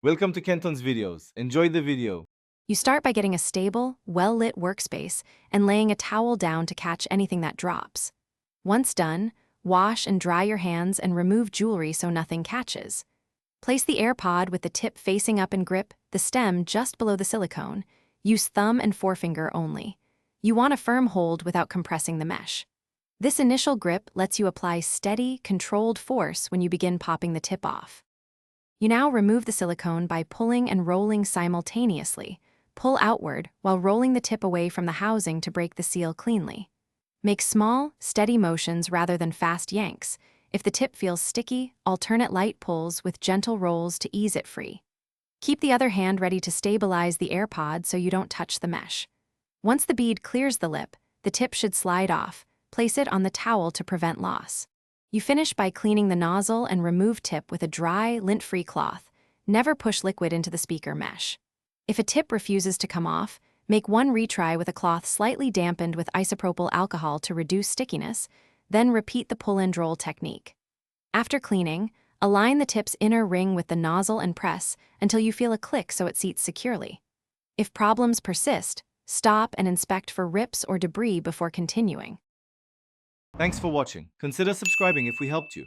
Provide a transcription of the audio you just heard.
Welcome to Kenton's videos. Enjoy the video. You start by getting a stable, well-lit workspace and laying a towel down to catch anything that drops. Once done, wash and dry your hands and remove jewelry so nothing catches. Place the AirPod with the tip facing up and grip the stem just below the silicone. Use thumb and forefinger only. You want a firm hold without compressing the mesh. This initial grip lets you apply steady, controlled force when you begin popping the tip off. You now remove the silicone by pulling and rolling simultaneously. Pull outward while rolling the tip away from the housing to break the seal cleanly. Make small, steady motions rather than fast yanks. If the tip feels sticky, alternate light pulls with gentle rolls to ease it free. Keep the other hand ready to stabilize the AirPod so you don't touch the mesh. Once the bead clears the lip, the tip should slide off. Place it on the towel to prevent loss. You finish by cleaning the nozzle and remove tip with a dry, lint-free cloth. Never push liquid into the speaker mesh. If a tip refuses to come off, make one retry with a cloth slightly dampened with isopropyl alcohol to reduce stickiness, then repeat the pull-and roll technique. After cleaning, align the tip's inner ring with the nozzle and press until you feel a click so it seats securely. If problems persist, stop and inspect for rips or debris before continuing. Thanks for watching. Consider subscribing if we helped you.